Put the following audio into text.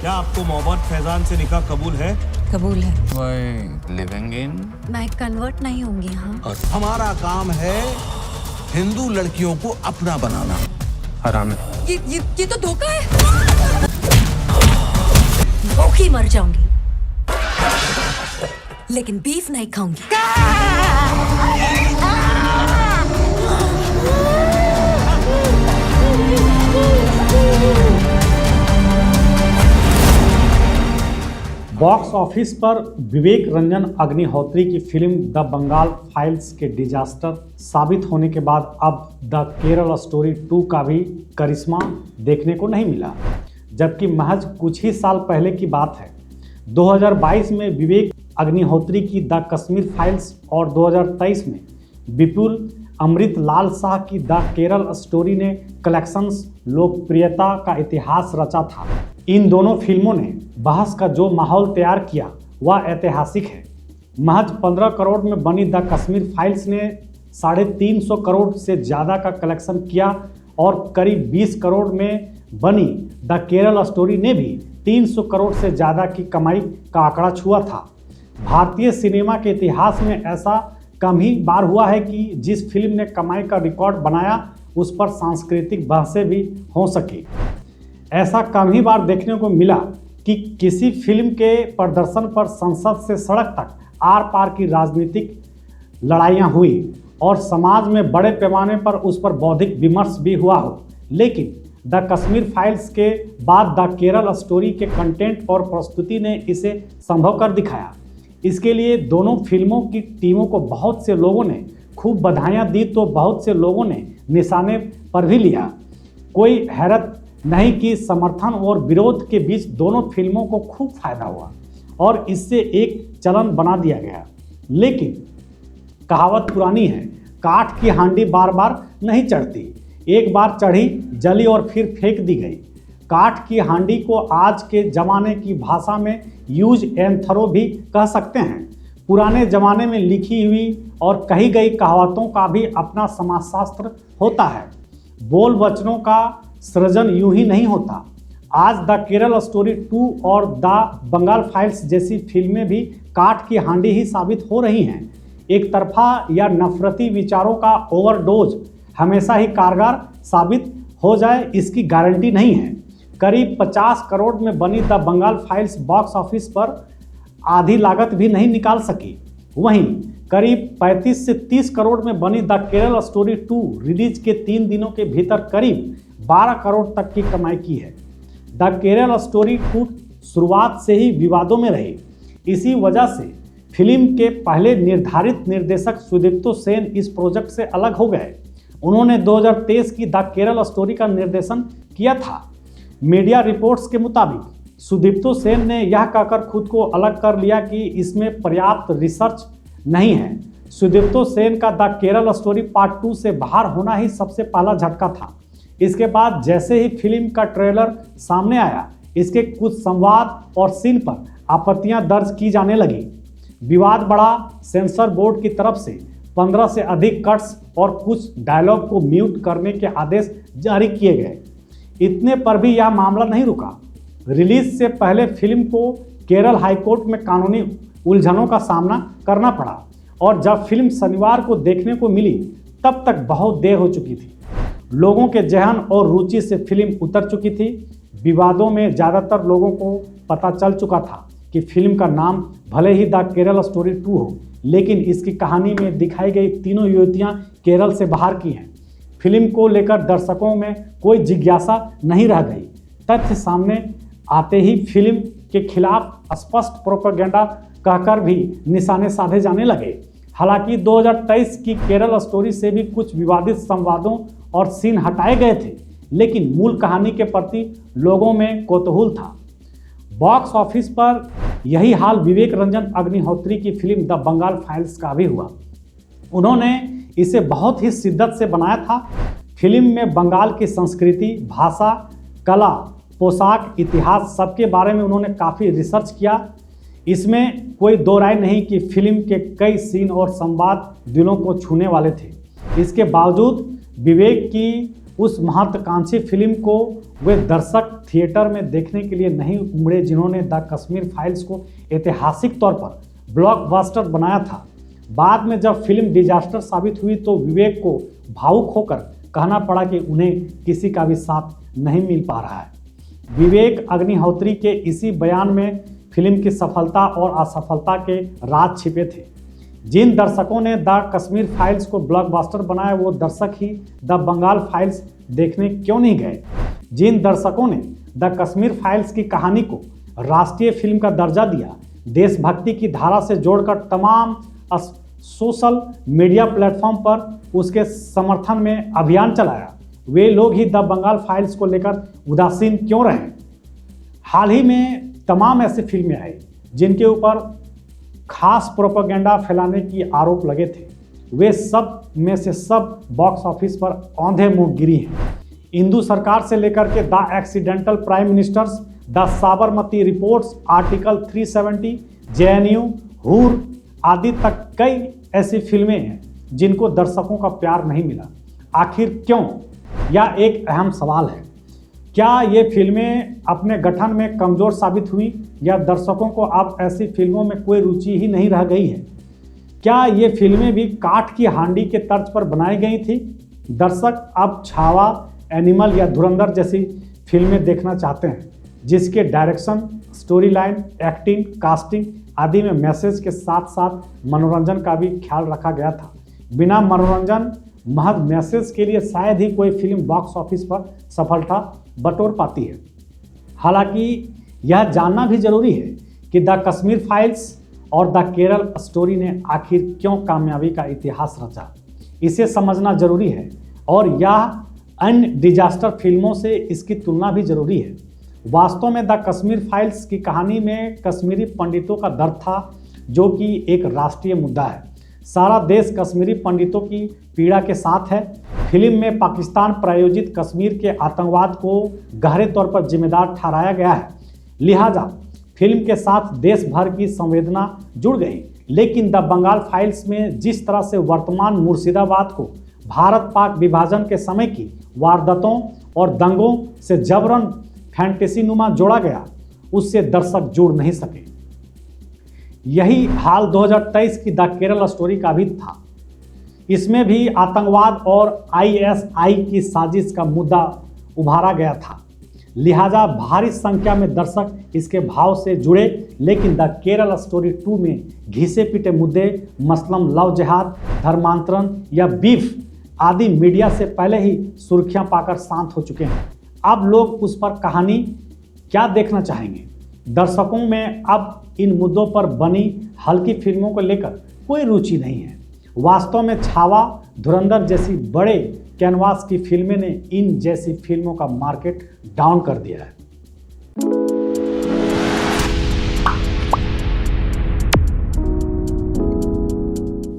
क्या आपको मोहम्मद फैजान से निकाह कबूल है? कबूल है। Why living in? मैं कन्वर्ट नहीं होंगी। हाँ, और हमारा काम है हिंदू लड़कियों को अपना बनाना। हराम है। ये तो धोखा है। भूखी मर जाऊंगी लेकिन बीफ नहीं खाऊंगी। बॉक्स ऑफिस पर विवेक रंजन अग्निहोत्री की फिल्म द बंगाल फाइल्स के डिजास्टर साबित होने के बाद अब द केरल स्टोरी 2 का भी करिश्मा देखने को नहीं मिला, जबकि महज कुछ ही साल पहले की बात है। 2022 में विवेक अग्निहोत्री की द कश्मीर फाइल्स और 2023 में विपुल अमृत लाल शाह की द केरल स्टोरी ने कलेक्शंस लोकप्रियता का इतिहास रचा था। इन दोनों फिल्मों ने बहस का जो माहौल तैयार किया वह ऐतिहासिक है। महज 15 करोड़ में बनी द कश्मीर फाइल्स ने 350 करोड़ से ज़्यादा का कलेक्शन किया और करीब 20 करोड़ में बनी द केरल स्टोरी ने भी 300 करोड़ से ज़्यादा की कमाई का आंकड़ा छुआ था। भारतीय सिनेमा के इतिहास में ऐसा कम ही बार हुआ है कि जिस फिल्म ने कमाई का रिकॉर्ड बनाया उस पर सांस्कृतिक बहसें भी हो सकी। ऐसा कम ही बार देखने को मिला कि किसी फिल्म के प्रदर्शन पर संसद से सड़क तक आर पार की राजनीतिक लड़ाइयाँ हुई और समाज में बड़े पैमाने पर उस पर बौद्धिक विमर्श भी हुआ हो, लेकिन द कश्मीर फाइल्स के बाद द केरल स्टोरी के कंटेंट और प्रस्तुति ने इसे संभव कर दिखाया। इसके लिए दोनों फिल्मों की टीमों को बहुत से लोगों ने खूब बधाइयाँ दी तो बहुत से लोगों ने निशाने पर भी लिया। कोई हैरत नहीं कि समर्थन और विरोध के बीच दोनों फिल्मों को खूब फायदा हुआ और इससे एक चलन बना दिया गया। लेकिन कहावत पुरानी है, काठ की हांडी बार बार नहीं चढ़ती, एक बार चढ़ी जली और फिर फेंक दी गई। काठ की हांडी को आज के ज़माने की भाषा में यूज एंड थ्रो भी कह सकते हैं। पुराने ज़माने में लिखी हुई और कही गई कहावतों का भी अपना समाजशास्त्र होता है। बोल वचनों का सृजन यूं ही नहीं होता। आज द केरल स्टोरी 2 और द बंगाल फाइल्स जैसी फिल्में भी काठ की हांडी ही साबित हो रही हैं। एक तरफा या नफरती विचारों का ओवरडोज हमेशा ही कारगर साबित हो जाए इसकी गारंटी नहीं है। करीब 50 करोड़ में बनी the Bengal files box office पर आधी लागत भी नहीं निकाल सकी। वहीं करीब 35 से 30 करोड़ में बनी द केरल स्टोरी 2 रिलीज के 3 दिनों के भीतर करीब 12 करोड़ तक की कमाई की है। द केरल स्टोरी 2 शुरुआत से ही विवादों में रही। इसी वजह से फिल्म के पहले निर्धारित निर्देशक सुदीप्तो सेन इस प्रोजेक्ट से अलग हो गए। उन्होंने 2023 की द केरल स्टोरी का निर्देशन किया था। मीडिया रिपोर्ट्स के मुताबिक सुदीप्तो सेन ने यह कहकर खुद को अलग कर लिया कि इसमें पर्याप्त रिसर्च नहीं है। सुदीप्तो सेन का द केरल स्टोरी पार्ट 2 से बाहर होना ही सबसे पहला झटका था। इसके बाद जैसे ही फिल्म का ट्रेलर सामने आया, इसके कुछ संवाद और सीन पर आपत्तियां दर्ज की जाने लगी। विवाद बढ़ा। सेंसर बोर्ड की तरफ से 15 से अधिक कट्स और कुछ डायलॉग को म्यूट करने के आदेश जारी किए गए। इतने पर भी यह मामला नहीं रुका। रिलीज से पहले फिल्म को केरल हाईकोर्ट में कानूनी उलझनों का सामना करना पड़ा और जब फिल्म शनिवार को देखने को मिली तब तक बहुत देर हो चुकी थी। लोगों के जहन और रुचि से फिल्म उतर चुकी थी। विवादों में ज़्यादातर लोगों को पता चल चुका था कि फिल्म का नाम भले ही द केरल स्टोरी 2 हो, लेकिन इसकी कहानी में दिखाई गई तीनों युवतियां केरल से बाहर की हैं। फिल्म को लेकर दर्शकों में कोई जिज्ञासा नहीं रह गई। तथ्य सामने आते ही फिल्म के खिलाफ स्पष्ट प्रोपेगेंडा कहकर भी निशाने साधे जाने लगे। हालांकि 2023 की केरल स्टोरी से भी कुछ विवादित संवादों और सीन हटाए गए थे, लेकिन मूल कहानी के प्रति लोगों में कौतूहल था। बॉक्स ऑफिस पर यही हाल विवेक रंजन अग्निहोत्री की फिल्म द बंगाल फाइल्स का भी हुआ। उन्होंने इसे बहुत ही शिद्दत से बनाया था। फिल्म में बंगाल की संस्कृति, भाषा, कला, पोशाक, इतिहास सबके बारे में उन्होंने काफ़ी रिसर्च किया। इसमें कोई दो राय नहीं कि फिल्म के कई सीन और संवाद दिलों को छूने वाले थे। इसके बावजूद विवेक की उस महत्वाकांक्षी फिल्म को वे दर्शक थिएटर में देखने के लिए नहीं उमड़े जिन्होंने द कश्मीर फाइल्स को ऐतिहासिक तौर पर ब्लॉकबस्टर बनाया था। बाद में जब फिल्म डिजास्टर साबित हुई तो विवेक को भावुक होकर कहना पड़ा कि उन्हें किसी का भी साथ नहीं मिल पा रहा है। विवेक अग्निहोत्री के इसी बयान में फिल्म की सफलता और असफलता के राज छिपे थे। जिन दर्शकों ने द कश्मीर फाइल्स को ब्लॉकबस्टर बनाया वो दर्शक ही द बंगाल फाइल्स देखने क्यों नहीं गए? जिन दर्शकों ने द कश्मीर फाइल्स की कहानी को राष्ट्रीय फिल्म का दर्जा दिया, देशभक्ति की धारा से जोड़कर तमाम सोशल मीडिया प्लेटफॉर्म पर उसके समर्थन में अभियान चलाया, वे लोग ही द बंगाल फाइल्स को लेकर उदासीन क्यों रहे? हाल ही में तमाम ऐसी फिल्में आई जिनके ऊपर खास प्रोपेगेंडा फैलाने की आरोप लगे थे, वे सब में से सब बॉक्स ऑफिस पर औंधे मुंह गिरी हैं। हिंदू सरकार से लेकर के the accidental prime ministers, the Sabarmati reports, article 370, JNU, हूर आदि तक कई ऐसी फिल्में हैं जिनको दर्शकों का प्यार नहीं मिला। आखिर क्यों? यह एक अहम सवाल है। क्या ये फिल्में अपने गठन में कमज़ोर साबित हुई या दर्शकों को अब ऐसी फिल्मों में कोई रुचि ही नहीं रह गई है? क्या ये फिल्में भी काठ की हांडी के तर्ज पर बनाई गई थी? दर्शक अब छावा, एनिमल या धुरंधर जैसी फिल्में देखना चाहते हैं जिसके direction, story line, acting, casting आदि में मैसेज के साथ साथ मनोरंजन का भी ख्याल रखा गया था। बिना मनोरंजन महज मैसेज के लिए शायद ही कोई फिल्म बॉक्स ऑफिस पर सफलता बटोर पाती है। हालांकि यह जानना भी जरूरी है कि द कश्मीर फाइल्स और द केरल स्टोरी ने आखिर क्यों कामयाबी का इतिहास रचा, इसे समझना जरूरी है और यह अन्य डिजास्टर फिल्मों से इसकी तुलना भी जरूरी है। वास्तव में द कश्मीर फाइल्स की कहानी में कश्मीरी पंडितों का दर्द था जो कि एक राष्ट्रीय मुद्दा है। सारा देश कश्मीरी पंडितों की पीड़ा के साथ है। फिल्म में पाकिस्तान प्रायोजित कश्मीर के आतंकवाद को गहरे तौर पर जिम्मेदार ठहराया गया है, लिहाजा फिल्म के साथ देश भर की संवेदना जुड़ गई। लेकिन द बंगाल फाइल्स में जिस तरह से वर्तमान मुर्शिदाबाद को भारत पाक विभाजन के समय की वारदातों और दंगों से जबरन फैंटेसी नुमा जोड़ा गया, उससे दर्शक जुड़ नहीं सके। यही हाल 2023 की द केरल स्टोरी का भी था। इसमें भी आतंकवाद और ISI की साजिश का मुद्दा उभारा गया था, लिहाजा भारी संख्या में दर्शक इसके भाव से जुड़े। लेकिन द केरल स्टोरी 2 में घिसे पिटे मुद्दे मसलन लव जिहाद, धर्मांतरण या बीफ आदि मीडिया से पहले ही सुर्खियां पाकर शांत हो चुके हैं। अब लोग उस पर कहानी क्या देखना चाहेंगे? दर्शकों में अब इन मुद्दों पर बनी हल्की फिल्मों को लेकर कोई रुचि नहीं है। वास्तव में छावा, धुरंधर जैसी बड़े कैनवास की फिल्में ने इन जैसी फिल्मों का मार्केट डाउन कर दिया है।